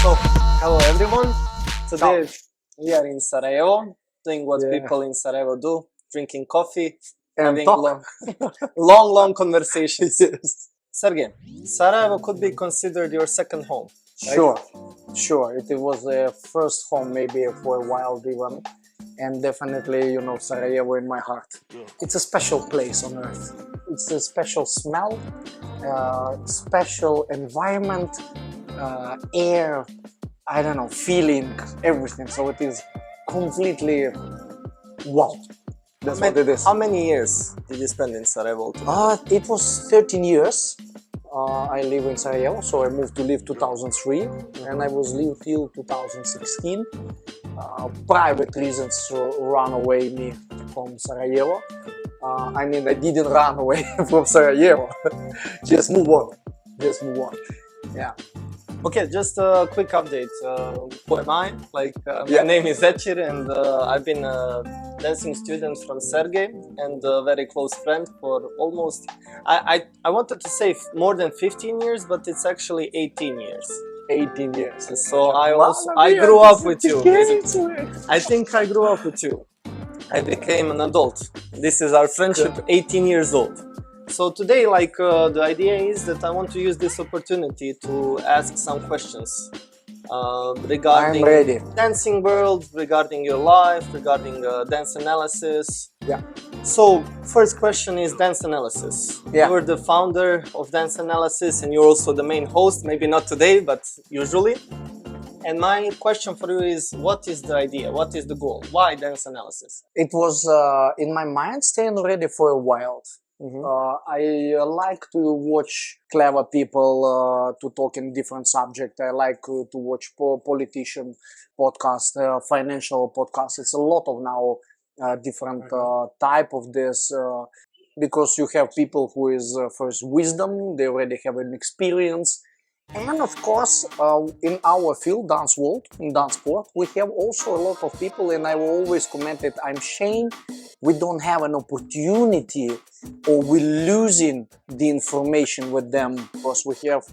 So, hello everyone. Today we are in Sarajevo, doing what people in Sarajevo do, drinking coffee, and having talk. long conversations. Yes. Sergej, Sarajevo could be considered your second home, right? Sure. It was the first home maybe for a while even, and definitely, Sarajevo in my heart. It's a special place on earth. It's a special smell, special environment, air, I don't know, feeling, everything. So it is completely wow. That's what it is. How many years did you spend in Sarajevo? It was 13 years. I live in Sarajevo, so I moved to live 2003, and I was live till 2016. Private reasons run away me from Sarajevo. I didn't run away from Sarajevo. Just move on. Yeah. Okay, just a quick update. Who am I? My name is Echir, and I've been a dancing student from Sergej and a very close friend for almost, I wanted to say more than 15 years, but it's actually 18 years. 18 years. So I grew up with you. I think I grew up with you. I became an adult. This is our friendship, 18 years old. So today, the idea is that I want to use this opportunity to ask some questions regarding dancing world, regarding your life, regarding dance analysis. Yeah. So first question is dance analysis. Yeah. You're the founder of dance analysis, and you're also the main host. Maybe not today, but usually. And my question for you is, what is the idea? What is the goal? Why dance analysis? It was in my mind staying already for a while. I like to watch clever people to talk in different subjects. I like to watch politician podcasts, financial podcasts. It's a lot of now different type of this because you have people who is first wisdom, they already have an experience. And of course, in our field, dance world, in dance sport, we have also a lot of people, and I will always comment it, I'm ashamed we don't have an opportunity, or we're losing the information with them, because we have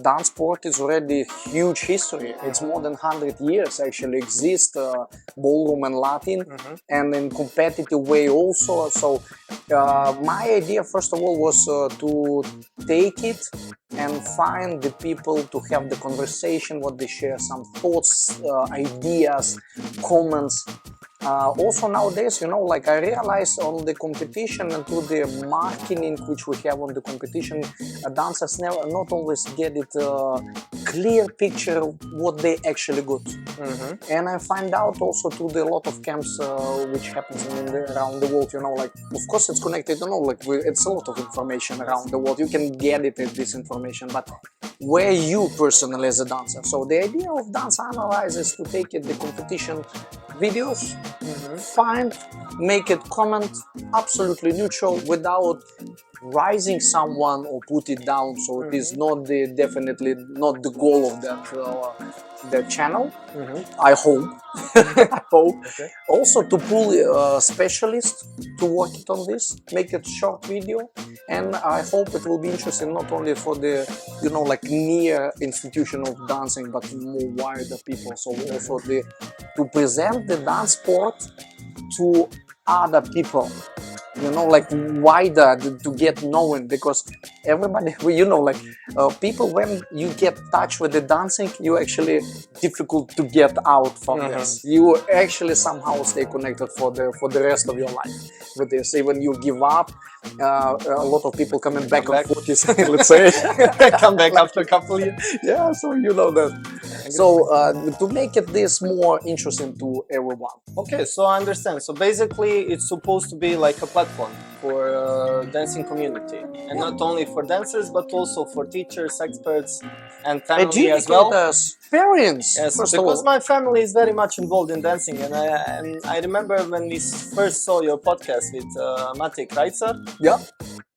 dance sport is already huge history. It's more than 100 years actually exist, ballroom and Latin, and in competitive way also. So my idea first of all was to take it and find the people to have the conversation, what they share, some thoughts, ideas, comments. Also nowadays, I realized on the competition and through the marketing which we have on the competition, dancers not always get it clear picture of what they actually got. And I find out also through the lot of camps which happens around the world, of course it's connected, it's a lot of information around the world. You can get it, this information, but where you personally as a dancer. So the idea of dance analyze is to take it, the competition videos, find, make it comment, absolutely neutral, without rising someone or put it down. So it is not definitely not the goal of that channel. I hope. I hope. Also to pull a specialist to work it on this, make it short video, and I hope it will be interesting not only for the near institution of dancing, but more wider people. So also to present the dance sport to other people, wider, to get known, because everybody, people, when you get touch with the dancing, you actually difficult to get out from this. You actually somehow stay connected for the rest of your life with this. Even you give up, a lot of people coming back on 40s, let's say, come back after a couple of years. Yeah, so that. So to make it this more interesting to everyone. Okay, so I understand. So basically, it's supposed to be like a platform for dancing community, and not only for dancers, but also for teachers, experts, and family as well. Parents, yes, because my family is very much involved in dancing, and I remember when we first saw your podcast with Mate Krajcar. Yeah.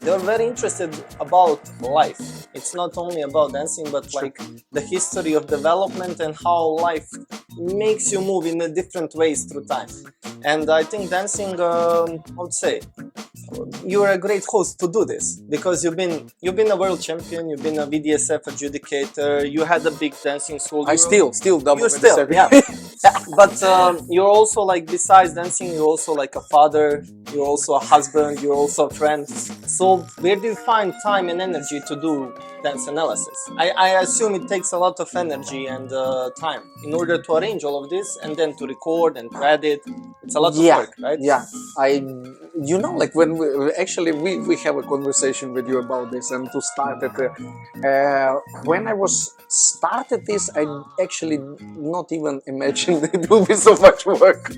They are very interested about life. It's not only about dancing, but the history of development and how life makes you move in different ways through time. And I think dancing, how to say, you're a great host to do this, because you've been a world champion, you've been a VDSF adjudicator, you had a big dancing school. I still double. You still, yeah. But you're also like, besides dancing, you're also like a father, you're also a husband, you're also a friend. So where do you find time and energy to do dance analysis? I assume it takes a lot of energy and time in order to arrange all of this and then to record and to edit. It's a lot of work, right? Yeah, you know, like when we have a conversation with you about this, and to start it, when I was started this, I actually not even imagined it will be so much work.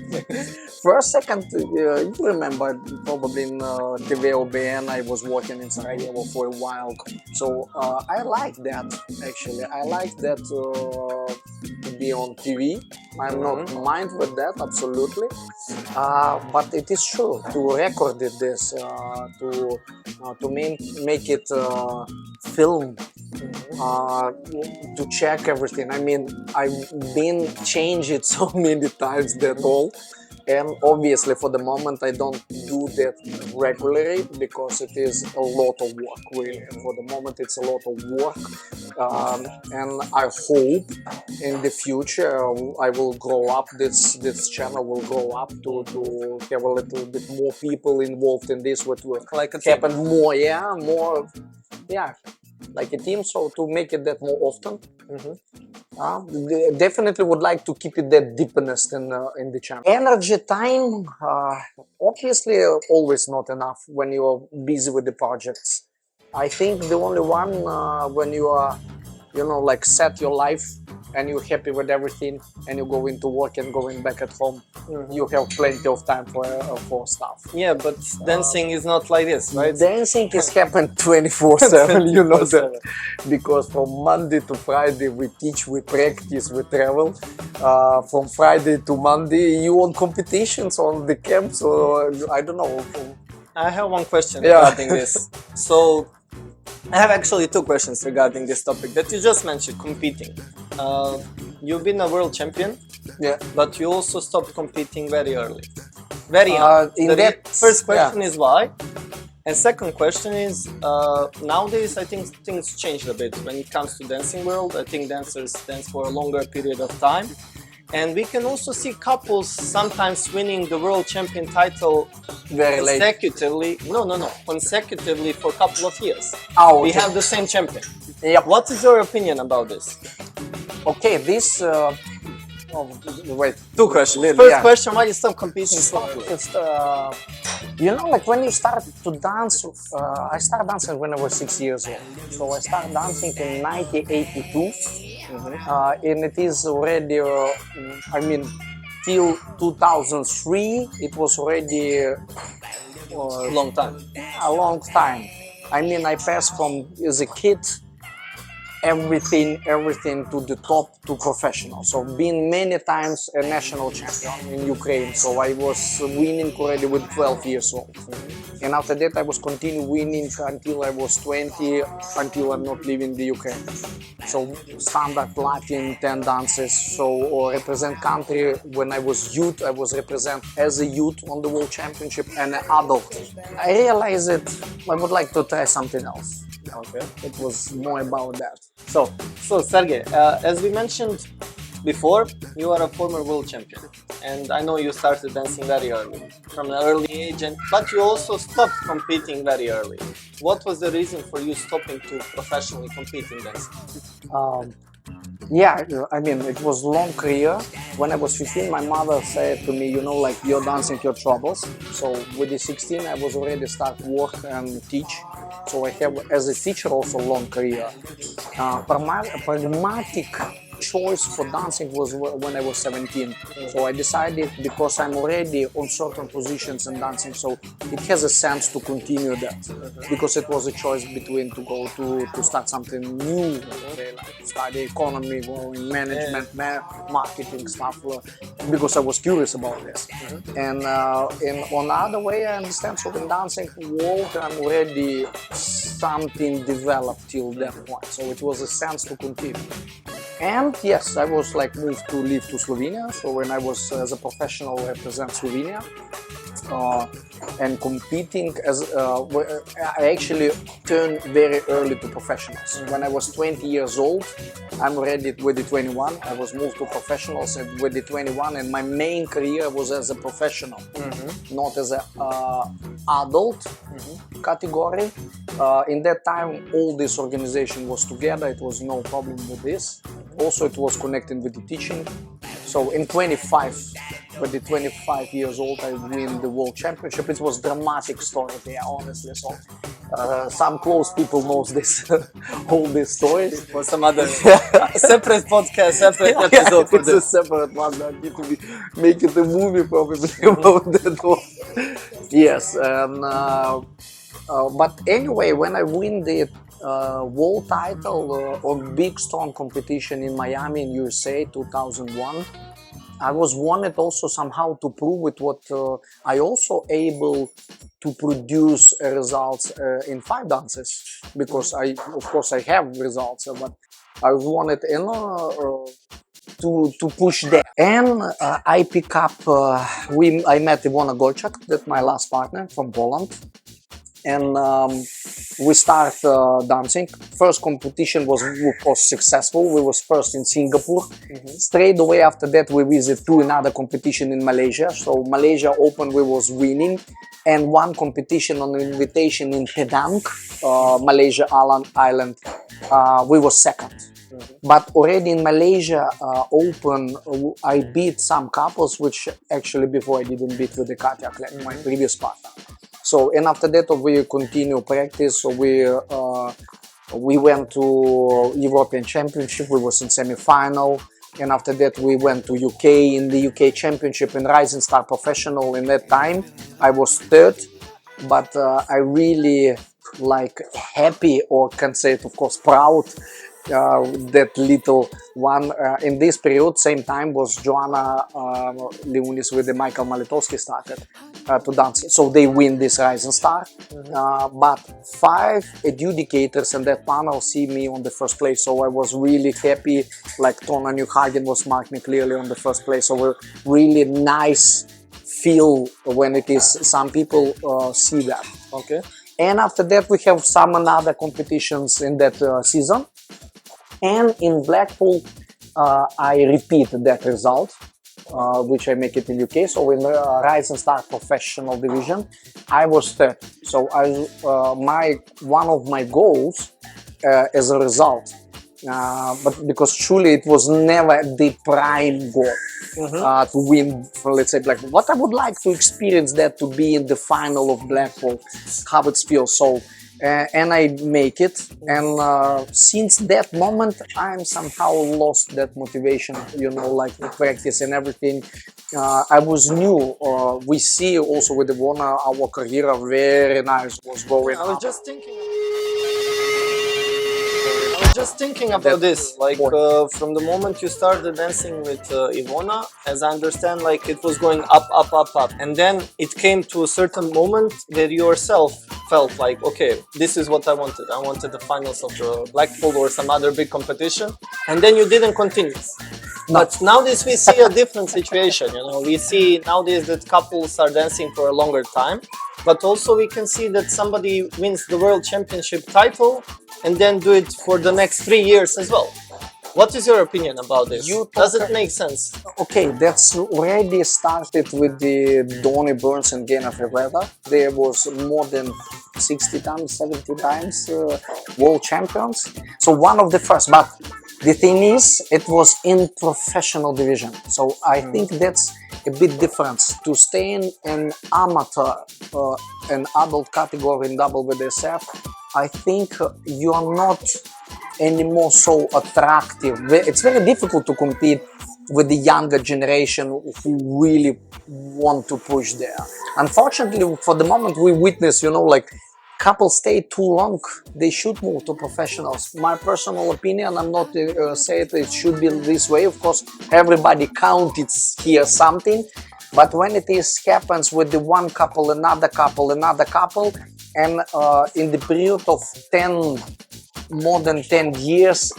For a second, you remember probably in TVOBN, I was working in Sarajevo for a while, so I like that actually. I like that to be on TV. I'm not mind with that, absolutely. But it is true to record this, to make it film, to check everything. I mean, I've been changed it so many times that all. And obviously for the moment I don't do that regularly because it is a lot of work, really. For the moment it's a lot of work, and I hope in the future I will grow up, this channel will grow up to have a little bit more people involved in this, what will like happen more, like a team, so to make it that more often. Definitely would like to keep it that deepness in the channel. Energy, time, obviously always not enough when you are busy with the projects. I think the only one when you are, you know, like set your life and you're happy with everything and you go into work and going back at home, you have plenty of time for stuff. Yeah, but dancing is not like this, right? Dancing is happening 24/7, you know that. Because from Monday to Friday we teach, we practice, we travel. From Friday to Monday you on competitions, on the camps, or I don't know. I have one question regarding this. So I have actually two questions regarding this topic that you just mentioned, competing. You've been a world champion, but you also stopped competing very early. Very young. First question is why? And second question is, nowadays I think things changed a bit when it comes to dancing world. I think dancers dance for a longer period of time. And we can also see couples sometimes winning the world champion title very consecutively. Consecutively for a couple of years. We have the same champion. Yep. What is your opinion about this? Okay, this. Wait, two questions. First question: why you stop competing so early? You know, like when you start to dance, I started dancing when I was 6 years old. So I started dancing in 1982. And it is already, I mean, till 2003, it was already a long time. A long time. I mean, I passed from, as a kid, everything to the top to professional. So being many times a national champion in Ukraine. So I was winning already with 12 years old. And after that I was continue winning until I was 20, until I'm not leaving the Ukraine. So standard Latin 10 dances. So represent country when I was youth, I was represent as a youth on the world championship and an adult. I realized that I would like to try something else. Okay, it was more about that. So Sergej, as we mentioned before, you are a former world champion, and I know you started dancing very early, from an early age, but you also stopped competing very early. What was the reason for you stopping to professionally compete in dancing? Yeah, I mean, it was a long career. When I was 15, my mother said to me, you know, like, you're dancing your troubles. So with the 16, I was already start work and teach. So I have, as a teacher, also long career. Pragmatic choice for dancing was when I was 17. So I decided, because I'm already on certain positions in dancing, so it has a sense to continue that. Because it was a choice between to go to start something new, like study economy, go in management, marketing stuff, because I was curious about this. And on the other way, I understand, so in dancing world, I'm already something developed till that point. So it was a sense to continue. And yes, I was like moved to live to Slovenia. So when I was as a professional represent Slovenia, and competing as I actually turned very early to professionals. When I was 20 years old, I'm already with the 21. I was moved to professionals with the 21, and my main career was as a professional, not as a adult category. In that time, all this organization was together. It was no problem with this. Also, it was connected with the teaching. So in 25 years old, I win the world championship. It was dramatic story there, honestly. So some close people knows this, all these stories. For some other separate podcast, separate episode. It's a separate one. I need to make it a movie probably about that one. Yes, and but anyway, when I win the world title on big strong competition in Miami in USA 2001, I was wanted also somehow to prove with what I also able to produce results in 5 dances, because of course I have results, but I wanted to push that. And I pick up I met Ivona Golchak, that's my last partner from Poland, and we start dancing. First competition was successful. We was first in Singapore. Straight away after that, we visit to another competition in Malaysia. So Malaysia Open, we was winning, and one competition on invitation in Penang, Malaysia Island, we was second. But already in Malaysia Open, I beat some couples, which actually before I didn't beat with the Katja Kleck, my previous partner. So, and after that we continue practice. So we went to European Championship. We was in semi-final, and after that we went to UK in the UK Championship in Rising Star Professional. In that time, I was third, but I really like happy, or can say it, of course, proud. That little one in this period, same time was Joanna Leunis with the Michael Malitovsky started to dance. So they win this Rising Star, but 5 adjudicators in that panel see me on the first place. So I was really happy. Like Tona Newhagen was marked me clearly on the first place. So a really nice feel when it is some people see that. Okay. And after that we have some other competitions in that season. And in Blackpool, I repeat that result, which I make it in UK. So in the Rising Star Professional Division, I was third. So one of my goals as a result, but because truly it was never the prime goal to win. For, let's say, Blackpool. What I would like to experience that, to be in the final of Blackpool, how it feels. So. And I make it, and since that moment I'm somehow lost that motivation, you know, like the practice and everything. I was new. We see also with Ivona our career very nice was going. I was just thinking about this, like from the moment you started dancing with Ivona, as I understand, like it was going up, up, up, up, and then it came to a certain moment that you yourself felt like, okay, this is what I wanted. I wanted the finals of the Blackpool or some other big competition, and then you didn't continue. No. But nowadays we see a different situation, you know, we see nowadays that couples are dancing for a longer time, but also we can see that somebody wins the World Championship title and then do it for the next 3 years as well. What is your opinion about this? Does it make sense? Okay, that's already started with the Donny Burns and Gainer Ferreira. There was more than 60 times, 70 times world champions. So one of the first, but the thing is, it was in professional division. So I think that's a bit different. To stay in an amateur, an adult category in WSF, I think you are not anymore so attractive. It's very difficult to compete with the younger generation who really want to push there. Unfortunately, for the moment we witness, you know, like couples stay too long, they should move to professionals. My personal opinion, I'm not saying it should be this way. Of course, everybody counts here something, but when it happens with the one couple, another couple, and in the period of more than 10 years,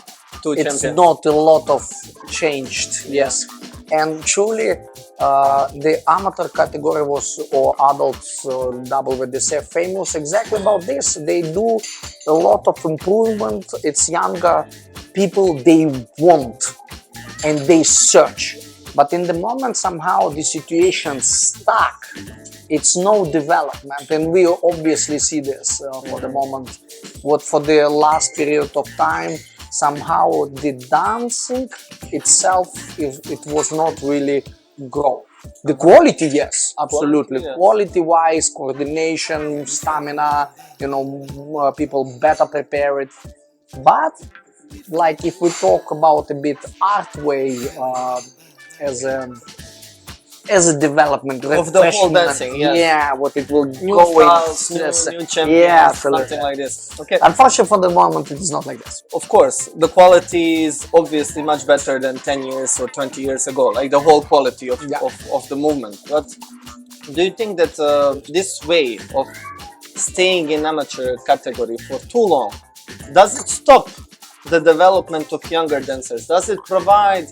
it's not a lot of changed. Yes, and truly The amateur category was, or adults WDC, famous exactly about this. They do a lot of improvement. It's younger people, they want and they search. But in the moment somehow the situation stuck. It's no development, and we obviously see this for the moment. What for the last period of time, somehow the dancing itself, it was not really grow. The quality, yes, absolutely. Quality-wise, coordination, stamina, people better prepared. But like if we talk about a bit art way as a development of the whole dancing, yeah, what it will new go styles, in, new champions, yeah, something like this. Okay. Unfortunately, for the moment, it is not like this. Of course, the quality is obviously much better than 10 years or 20 years ago, like the whole quality of the movement. But do you think that this way of staying in amateur category for too long, does it stop the development of younger dancers? Does it provide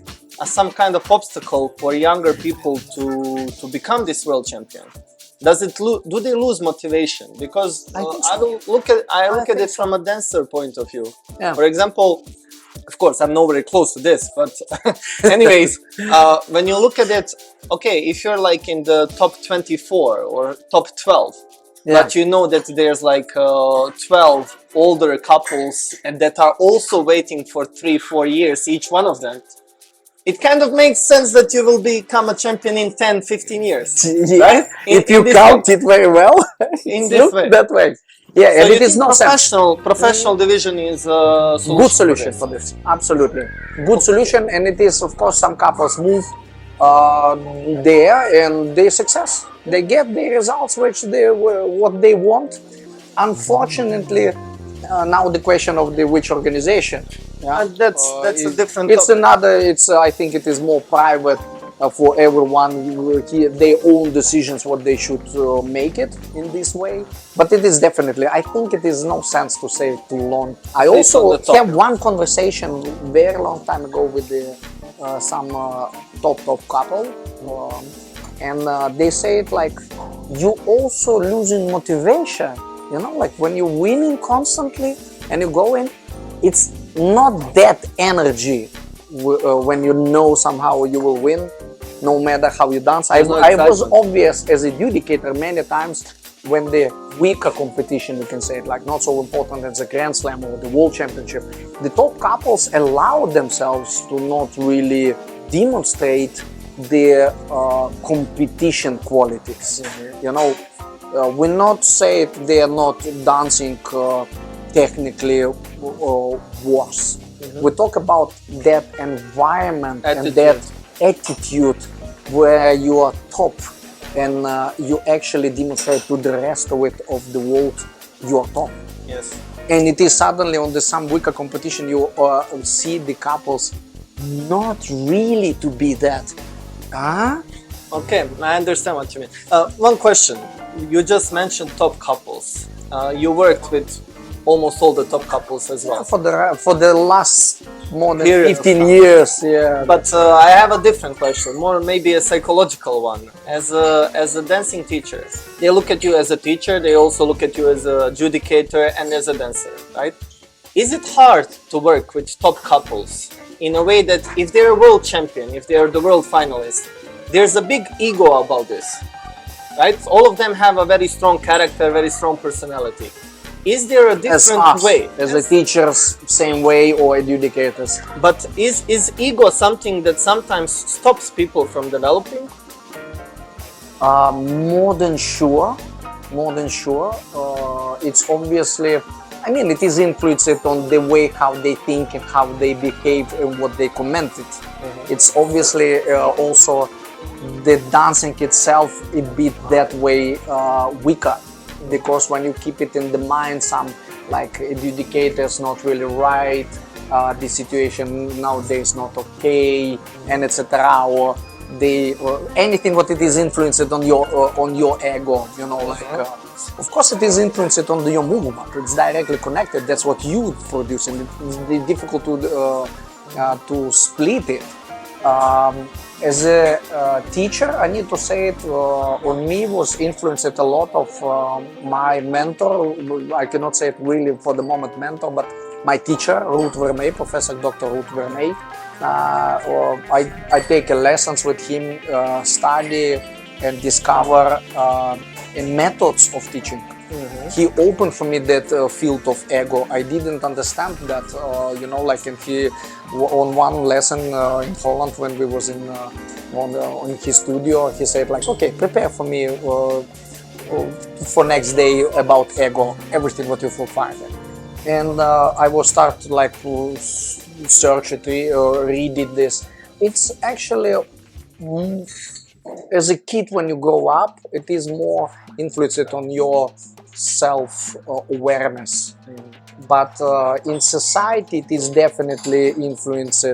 some kind of obstacle for younger people to become this world champion? Does it do they lose motivation? Because I look at it from a dancer point of view. Yeah. For example, of course, I'm not very close to this, but anyways, when you look at it, okay, if you're like in the top 24 or top 12, but you know that there's like 12 older couples and that are also waiting for 3-4 years, each one of them, it kind of makes sense that you will become a champion in 10-15 years. Yeah, right? If you count it very well, in this way. That way. Yeah, So and it is not professional division is a good solution for this. Absolutely. Good solution, and it is, of course, some couples move there and they success. They get the results what they want. Unfortunately, now the question of which organization. Yeah, that's a different. It's topic. I think it is more private for everyone. Their own decisions what they should make it in this way. But it is definitely. I think it is no sense to say too long. I also have one conversation very long time ago with some top couple, and they say it like you also losing motivation. Like when you're winning constantly and you go in, it's not that energy when you know somehow you will win, no matter how you dance. I was obvious as a adjudicator many times when the weaker competition, you can say it, like not so important as the Grand Slam or the World Championship, the top couples allow themselves to not really demonstrate their competition qualities. We not say they are not dancing technically worse. We talk about that environment and that attitude where you are top and you actually demonstrate to the rest of the world you are top. Yes. And it is suddenly on some weaker competition you see the couples not really to be that. Okay, I understand what you mean. One question. You just mentioned top couples. You worked with almost all the top couples as well. For the last more than 15 years, yeah. But I have a different question, more maybe a psychological one. As a dancing teacher, they look at you as a teacher, they also look at you as an adjudicator and as a dancer, right? Is it hard to work with top couples in a way that if they're a world champion, if they're the world finalist, there's a big ego about this, right? All of them have a very strong character, very strong personality. Is there a different way? As a teachers, same way, or adjudicators. But is ego something that sometimes stops people from developing? More than sure. It's obviously, it is influenced on the way how they think and how they behave and what they commented. It's obviously also the dancing itself a bit that way weaker. Because when you keep it in the mind, some like adjudicators not really right, the situation nowadays not okay, and etc. Or anything what it is influenced on your ego, of course it is influenced on your movement. It's directly connected. That's what you produce, and it's difficult to split it. As a teacher, I need to say it, on me was influenced a lot of my mentor. I cannot say it really for the moment mentor, but my teacher, Ruud Vermeij, Professor Dr. Ruud Vermeij. I take lessons with him, study and discover methods of teaching. He opened for me that field of ego. I didn't understand that, like on one lesson in Holland when we was on his studio, he said like, okay, prepare for me for next day about ego, everything what you will find. And I will start like to search it, read it. This. It's actually as a kid when you grow up, it is more influenced on your self-awareness. But in society, it is definitely influenced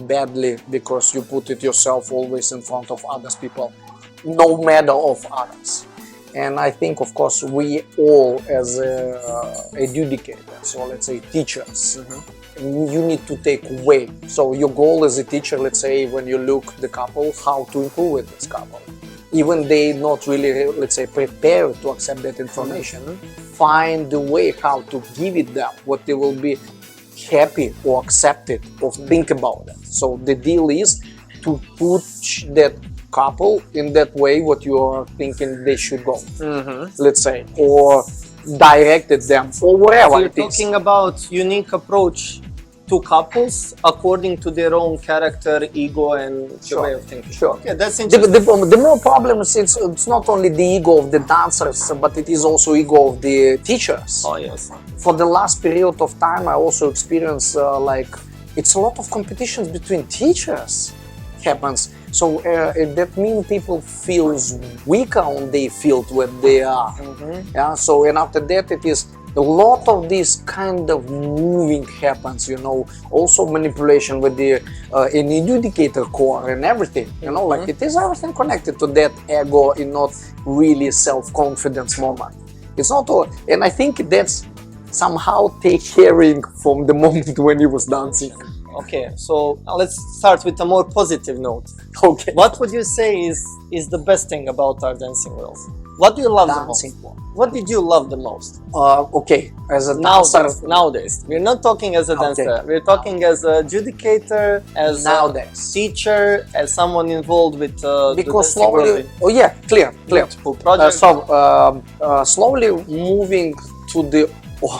badly because you put it yourself always in front of others people, no matter of others. And I think, of course, we all as adjudicators, or let's say teachers, you need to take away. So your goal as a teacher, let's say, when you look the couple, how to improve with this couple. Even they not really, let's say, prepared to accept that information, find the way how to give it them, what they will be happy or accept it or think about it. So the deal is to put that couple in that way what you are thinking they should go, let's say, or directed them or wherever. So you're talking about unique approach to couples according to their own character, ego, and way of thinking. Sure. Okay, that's interesting. The more problem is it's not only the ego of the dancers, but it is also ego of the teachers. Oh yes. For the last period of time, I also experienced like it's a lot of competitions between teachers happens. So that means people feels weaker on their field where they are. Yeah. So and after that, it is a lot of this kind of moving happens. Also manipulation with the an adjudicator core and everything. Like it is everything connected to that ego in not really self-confidence moment. It's not all, and I think that's somehow take caring from the moment when he was dancing. Okay, so let's start with a more positive note. Okay. What would you say is the best thing about our dancing world? What do you love Dancing the most? What did you love the most? Okay, as a dancer. Nowadays, we're not talking as a dancer. We're talking as a adjudicator, as nowadays a teacher, as someone involved with because the dancing slowly, clear. Project. Slowly moving to the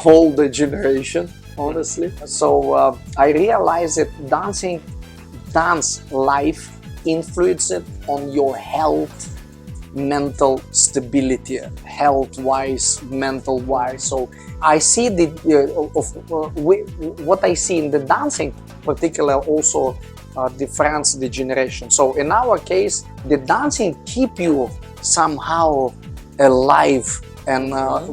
older generation, honestly. So I realized that dance life influences on your health, mental stability, health-wise, mental-wise. So I see what I see in the dancing, particularly also difference the generation. So in our case, the dancing keep you somehow alive, and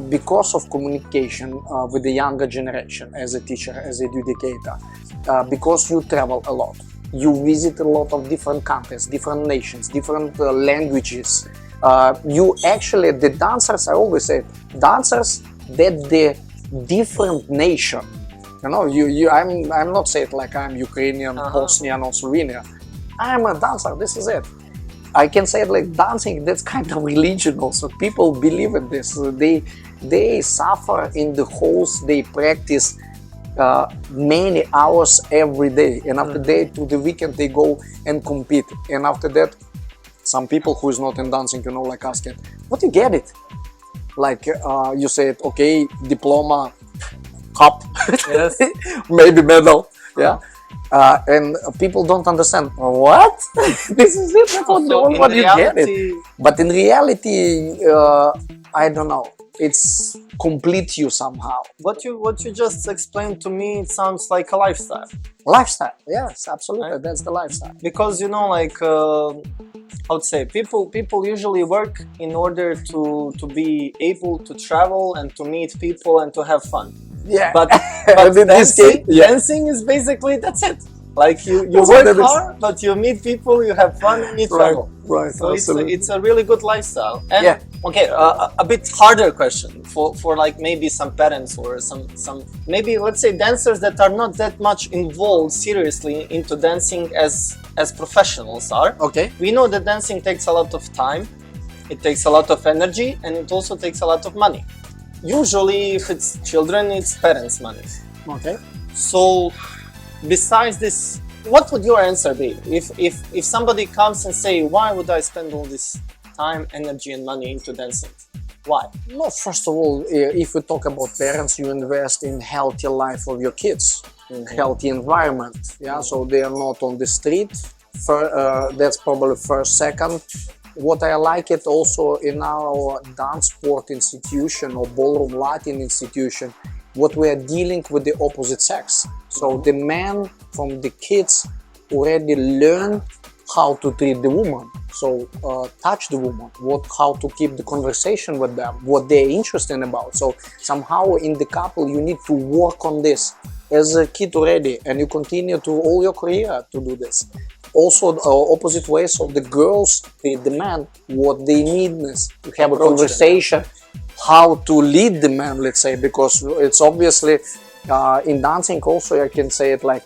because of communication with the younger generation, as a teacher, as an adjudicator, because you travel a lot, you visit a lot of different countries, different nations, different languages. You actually, the dancers, I always say, dancers that the different nation. I'm not saying it like I'm Ukrainian, Bosnian, or Slovenian. I'm a dancer. This is it. I can say it like dancing. That's kind of religion also. People believe in this. They suffer in the halls. They practice many hours every day, and after that, to the weekend, they go and compete. And after that, some people who is not in dancing, like ask it, what you get it? Like you said, okay, diploma, cup, yes, maybe medal, yeah. And people don't understand what this is it. That's what you get it. But in reality, I don't know. It's complete you somehow. What you just explained to me, it sounds like a lifestyle. Lifestyle, yes, absolutely. Right? That's the lifestyle. Because like I would say, people usually work in order to be able to travel and to meet people and to have fun. Yeah, but in this case, dancing is basically that's it. Like you That's work what it is. hard, but you meet people, you have fun, you meet travel. Right, So absolutely. it's a really good lifestyle. And Yeah. okay, a bit harder question for like maybe some parents or some maybe let's say dancers that are not that much involved seriously into dancing as professionals are. Okay. We know that dancing takes a lot of time, it takes a lot of energy, and it also takes a lot of money. Usually, if it's children, it's parents' money. Okay. So, besides this, what would your answer be if somebody comes and say, why would I spend all this time, energy, and money into dancing? Why? No, first of all, if we talk about parents, you invest in healthy life of your kids, healthy environment. Yeah, so they are not on the street. That's probably first. Second, what I like it also in our dance sport institution or ballroom Latin institution, what we are dealing with the opposite sex. So the men from the kids already learn how to treat the woman, so touch the woman, how to keep the conversation with them, what they're interested about. So somehow in the couple you need to work on this as a kid already, and you continue to all your career to do this. Also opposite ways of the girls treat the man, what they need to have a conversation, how to lead the man, let's say, because it's obviously in dancing also I can say it like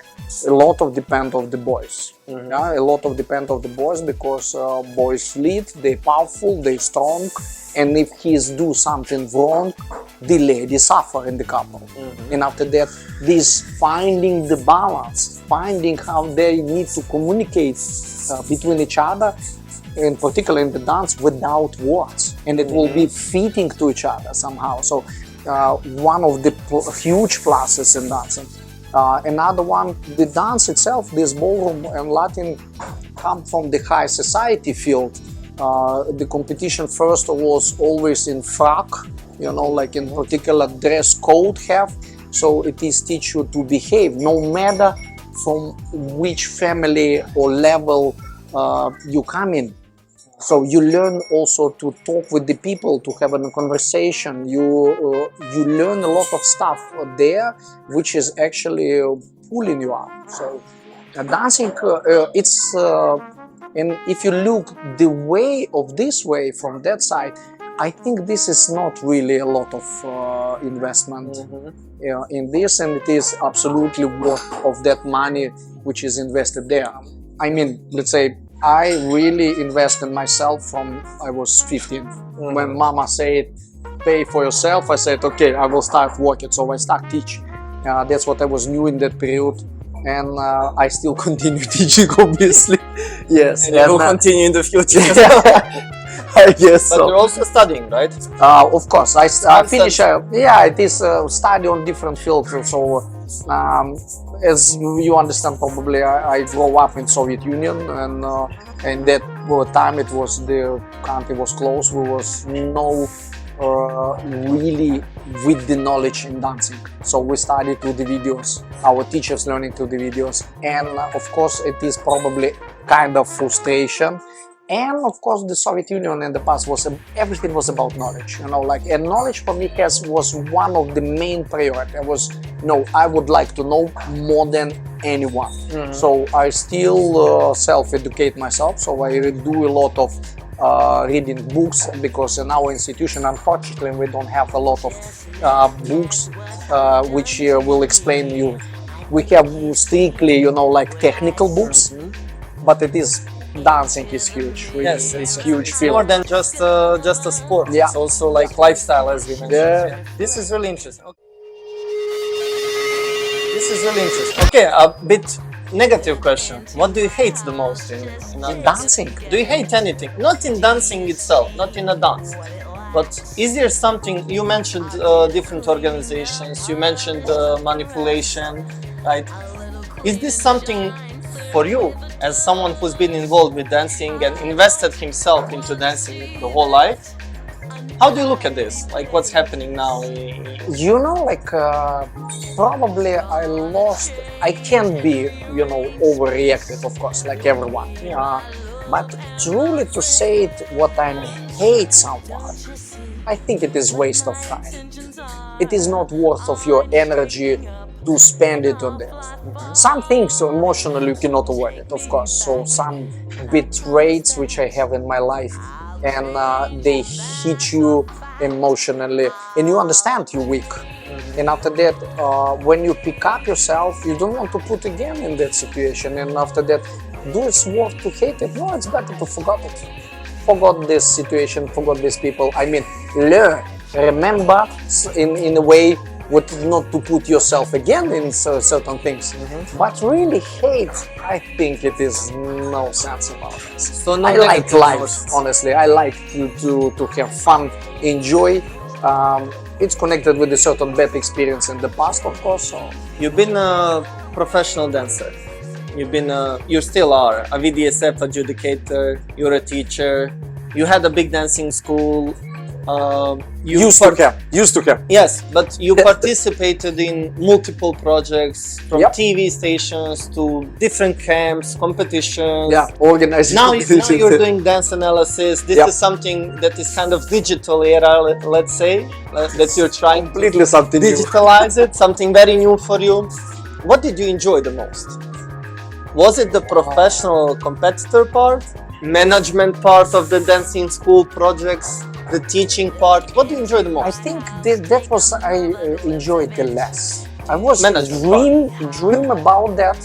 a lot of depend of the boys. Yeah, a lot of depend of the boys, because boys lead, they're powerful, they're strong, and if he's do something wrong, the lady suffer in the couple. And after that, this finding the balance, finding how they need to communicate between each other, in particular in the dance, without words, and it will be fitting to each other somehow. So one of the huge pluses in dancing. Another one, the dance itself, this ballroom and Latin come from the high society field. The competition first was always in frock, you know, like in particular dress code have. So it is teach you to behave, no matter from which family or level you come in. So you learn also to talk with the people, to have a conversation. You learn a lot of stuff there, which is actually pulling you up. So dancing, it's and if you look the way of this way from that side, I think this is not really a lot of investment in this, and it is absolutely worth of that money which is invested there. I mean, let's say, I really invest in myself from I was 15. When mama said, pay for yourself, I said, okay, I will start working. So I start teaching. That's what I was new in that period. And I still continue teaching, obviously. Yes. And you will continue in the future. I guess but so. you're also studying, right? Of course. I finish, yeah, it is study on different fields. So as you understand, probably I grew up in Soviet Union, and that time it was the country was closed. There was no really with the knowledge in dancing. So we studied through the videos. Our teachers learning through the videos, and of course it is probably kind of frustration. And of course, the Soviet Union in the past was everything was about knowledge, you know, like, and knowledge for me was one of the main priority. I would like to know more than anyone. So I still self-educate myself. So I do a lot of reading books, because in our institution, unfortunately, we don't have a lot of books which will explain you. We have strictly, you know, like technical books, but it is. Dancing is huge. Yes, it's huge. It's more than just a sport. Yeah. It's also like lifestyle, as we mentioned. Yeah. This is really interesting. Okay. This is really interesting. Okay, a bit negative question. What do you hate the most in dancing? Do you hate anything? Not in dancing itself, not in a dance. But is there something, you mentioned different organizations, you mentioned manipulation, right? Is this something for you, as someone who's been involved with dancing and invested himself into dancing the whole life? How do you look at this? Like, what's happening now? You know, like, probably I can't be, you know, overreacted, of course, like everyone. But truly to say it, what I hate someone, I think it is waste of time. It is not worth of your energy to spend it on that. Some things emotionally you cannot avoid it, of course. So some betrays which I have in my life, and they hit you emotionally, and you understand you're weak. And after that, when you pick up yourself, you don't want to put again in that situation. And after that, do it's worth to hate it? No, it's better to forget it. Forgot this situation, forgot these people. I mean, learn, remember in a way what not to put yourself again in certain things. But really hate, I think it is no sense about this. So no I like life, emotions. honestly. I like to have fun, enjoy. It's connected with a certain bad experience in the past, of course. So. You've been a professional dancer. You still are a VDSF adjudicator. You're a teacher. You had a big dancing school. Used to have. Yes, but you participated in multiple projects, from Yep. TV stations to different camps, competitions. Yeah, organizing. Now you're doing dance analysis. This Yep. is something that is kind of digital era, let's say, that you're trying to Completely something new. digitalize it, something very new for you. What did you enjoy the most? Was it the professional competitor part, management part of the dancing school projects, the teaching part? What do you enjoy the I most? think that was I enjoyed the less. I was Management dream about that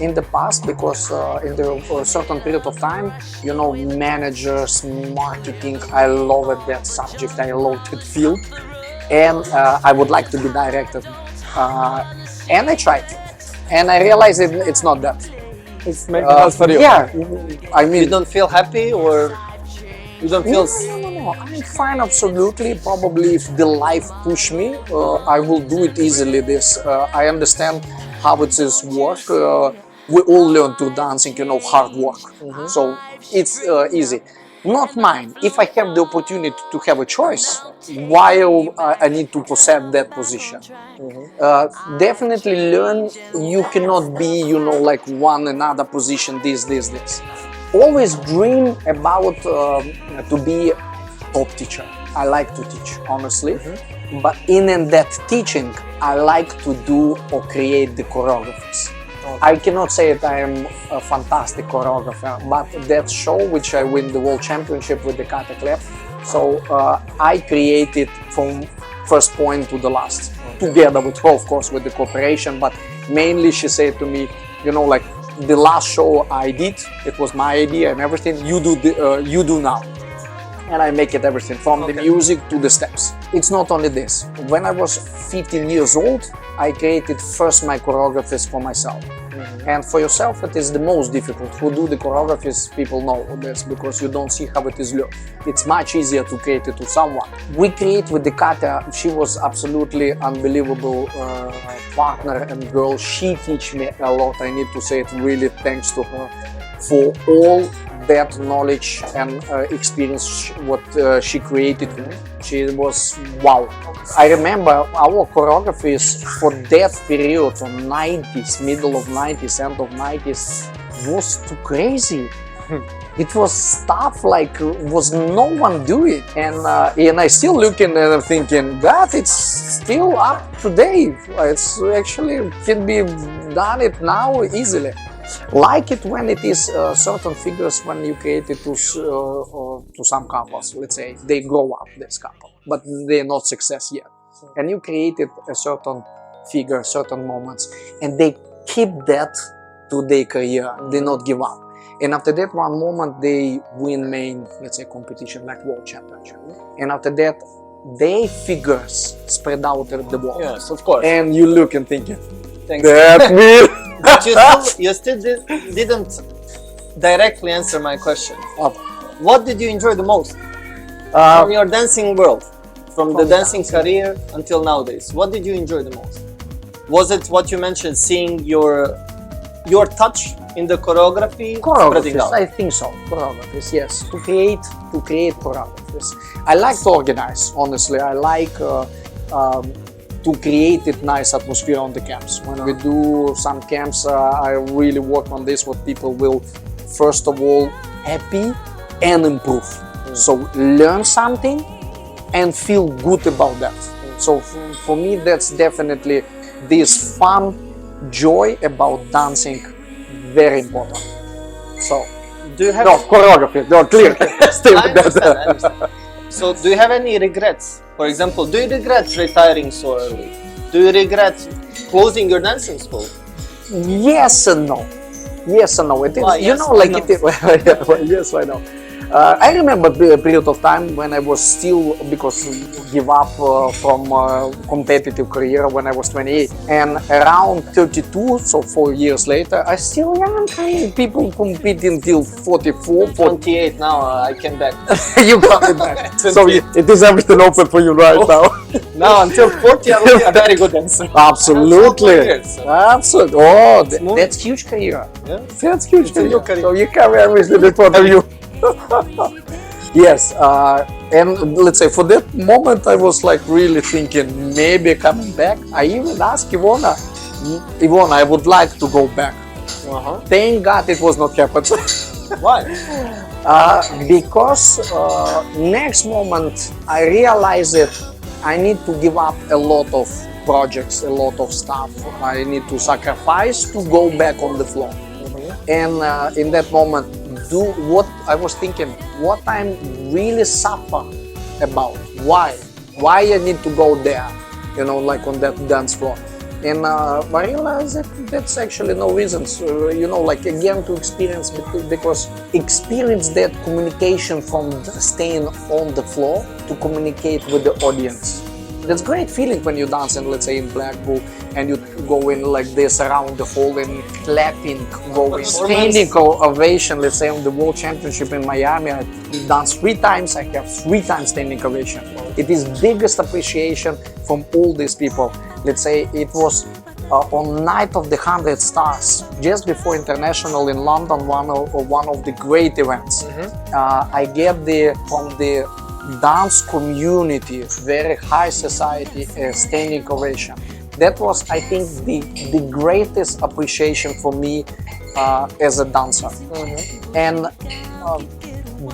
in the past, because in the certain period of time, you know, managers, marketing, I loved that subject, I loved that field, and I would like to be director. And I tried, and I realized it's not that. It's maybe not for you. Yeah, I mean, You don't feel happy, or you don't feel... No. I'm fine, absolutely. Probably if the life push me, I will do it easily. I understand how it is work. We all learn to dancing, you know, hard work. So it's easy. Not mine. If I have the opportunity to have a choice, while I need to possess that position. Definitely learn. You cannot be, you know, like one another position, this. Always dream about to be top teacher. I like to teach, honestly, but in that teaching, I like to do or create the choreographies. I cannot say that I am a fantastic choreographer, but that show which I win the world championship with the Kata Club, so I created from first point to the last, together with her, of course, with the cooperation, but mainly she said to me, you know, like, the last show I did, it was my idea and everything, you do now. And I make it everything, from the music to the steps. It's not only this. When I was 15 years old, I created first my choreographies for myself. And for yourself, it is the most difficult. Who do the choreographies, people know this, because you don't see how it is learned. It's much easier to create it to someone. We create with the Kata. She was absolutely unbelievable partner and girl. She teach me a lot. I need to say it, really thanks to her for all that knowledge and experience what she created for me. She was wow. I remember our choreographies for that period from 90s, middle of 90s, end of 90s was too crazy. It was stuff like was no one doing, and I still looking and thinking that it's still up today. It's actually can be done it now easily. Like it when it is certain figures when you create it to some couples, let's say they grow up, this couple, but they're not success yet, and you created a certain figure, certain moments, and they keep that to their career. They not give up, and after that one moment they win main, let's say, competition like world championship, and after that they figures spread out the world. Yes, of course. And you look and thinking, Thanks. that me. But you still didn't directly answer my question. What did you enjoy the most from your dancing world, from the dancing career until nowadays? What did you enjoy the most? Was it what you mentioned, seeing your touch in the choreography? Choreographies, I think so. Choreographies, yes. To create choreographies. I like to organize, honestly. I like to create a nice atmosphere on the camps. When we do some camps, I really work on this, what people will, first of all, happy and improve. So learn something and feel good about that. So for me, that's definitely this fun joy about dancing, very important. So, do you have choreography, no, clear. Stay I with that. understand, I understand. So do you have any regrets? For example, do you regret retiring so early? Do you regret closing your dancing school? Yes and no. Yes and no. It is, Why? you Yes, know, why like no? it is, yes, I know. I remember a period of time when I was still, because give up from competitive career when I was 28, and around 32, so 4 years later, I still young. I mean, people competing till 44, 28 now, I came back. you got it back. So 28. it is everything open for you right now. Now until 40 I will be a very good dancer. Absolutely. Absolutely. Oh, smooth. that's huge career. Yeah. That's huge It's a new career. career. So you carry everything in front of you. Yes, and let's say for that moment I was like really thinking maybe coming back. I even asked Ivona, I would like to go back. Thank God it was not happened. Why? Because next moment I realized that I need to give up a lot of projects, a lot of stuff. I need to sacrifice to go back on the floor. And in that moment, do what I was thinking, what I'm really suffer about, why I need to go there, you know, like on that dance floor. And I realized that that's actually no reasons, you know, like again to experience, because experience that communication from staying on the floor to communicate with the audience. That's great feeling when you dance in, let's say, in Blackpool, and you go in like this around the hall and clapping, going, standing ovation. Let's say on the World Championship in Miami, I danced 3 times. I have 3 times standing ovation. It is biggest appreciation from all these people. Let's say it was on Night of the 100 Stars, just before International in London, one of the great events. I get from the dance community, very high society, standing ovation. That was, I think, the greatest appreciation for me as a dancer. And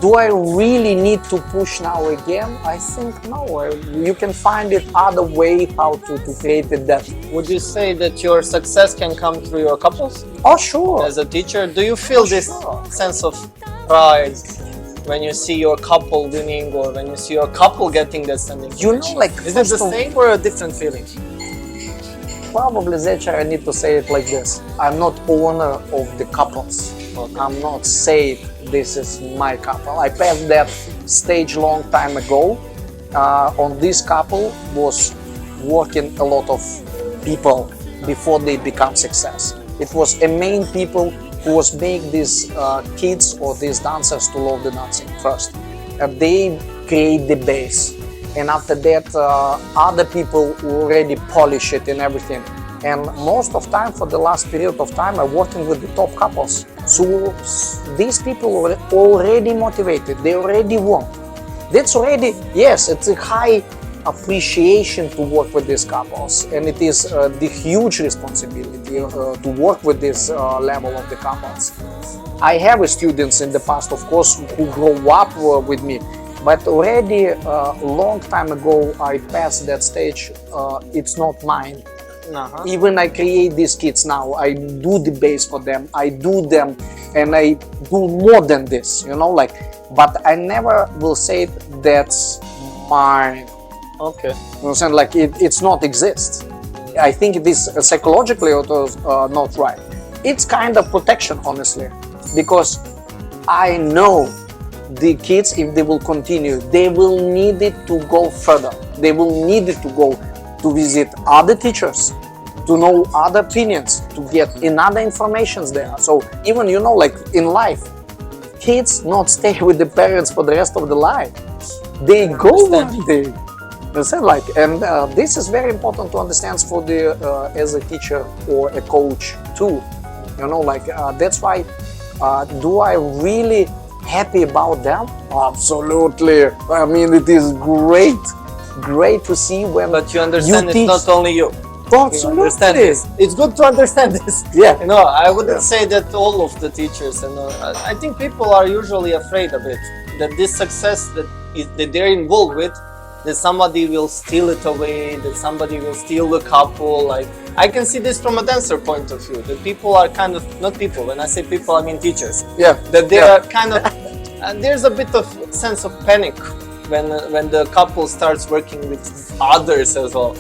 do I really need to push now again? I think no. You can find it other way how to create that. Would you say that your success can come through your couples? Oh, sure. As a teacher, do you feel this sense of pride when you see your couple winning, or when you see your couple getting that standing ovation? You know, like, is it the same or a different feeling? Probably, Zecha, I need to say it like this. I'm not owner of the couples. I'm not saying this is my couple. I passed that stage long time ago. On this couple was working a lot of people before they become success. It was a main people who was make these kids or these dancers to love the dancing first. They create the base, and after that other people already polish it and everything. And most of time, for the last period of time, I'm working with the top couples. So these people are already motivated, they already want. That's already, yes, it's a high appreciation to work with these couples, and it is the huge responsibility to work with this level of the couples. I have students in the past, of course, who grow up with me, but already a long time ago I passed that stage. It's not mine. Even I create these kids now, I do the bass for them, I do them, and I do more than this, you know, like, but I never will say that's mine. Okay. You understand? Like it's not exist. I think it is psychologically not right. It's kind of protection, honestly, because I know the kids, if they will continue, they will need it to go further. They will need it to go to visit other teachers, to know other opinions, to get another informations there. So even, you know, like in life, kids not stay with the parents for the rest of the life. They go one day. Like, and this is very important to understand for the as a teacher or a coach too. You know, like that's why. Do I really happy about them? Absolutely. I mean, it is great to see when. But you understand, it's not only you. Absolutely. You understand this. It's good to understand this. Yeah. You know, I wouldn't say that all of the teachers, and I think people are usually afraid of it. That this success that they're involved with that somebody will steal it away, that somebody will steal the couple. Like, I can see this from a dancer point of view, that people are kind of, not people, when I say people I mean teachers, that they are kind of, there's a bit of sense of panic when the couple starts working with others as well.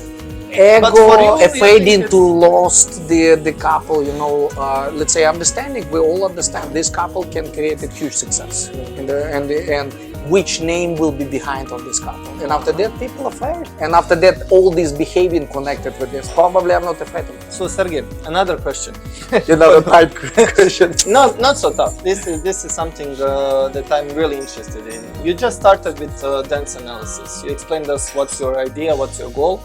Ego, afraid to lost the couple, you know, let's say understanding, we all understand this couple can create a huge success, and which name will be behind of this couple, and after that people are afraid, and after that all this behaving connected with this, probably I'm not afraid of it. So Sergej, another question. Another type question. Not so tough. This is something that I'm really interested in. You just started with dance analysis. You explained us what's your idea, what's your goal.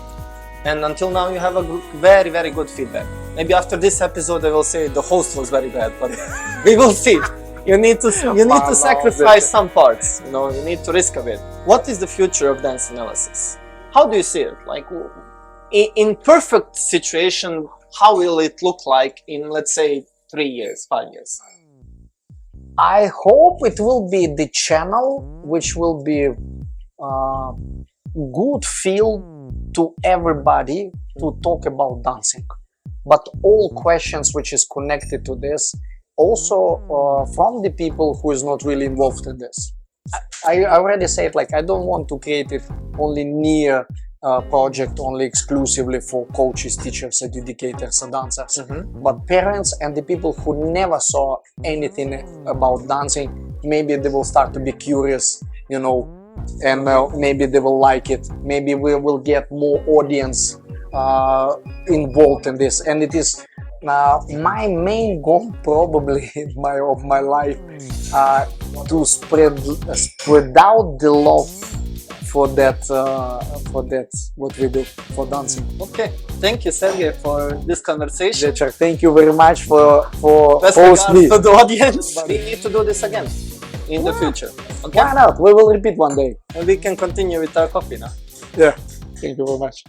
And until now you have a very, very good feedback. Maybe after this episode I will say the host was very bad, but we will see. You need to sacrifice some parts, you know, you need to risk a bit. What is the future of dance analysis? How do you see it? Like, in perfect situation, how will it look like in, let's say, 3 years, 5 years? I hope it will be the channel which will be good feel to everybody to talk about dancing, but all questions which is connected to this, also from the people who is not really involved in this. I already said, like, I don't want to create it only near project only exclusively for coaches, teachers, adjudicators and dancers, but parents and the people who never saw anything about dancing, maybe they will start to be curious, you know, and maybe they will like it. Maybe we will get more audience involved in this, and it is my main goal probably of my life to spread out the love for that what we do for dancing. Okay, thank you, Sergej, for this conversation. Thank you very much for hosting me. To the audience. We need to do this again in the future. Okay? Why not? We will repeat one day. And we can continue with our coffee now. Yeah. Thank you very much.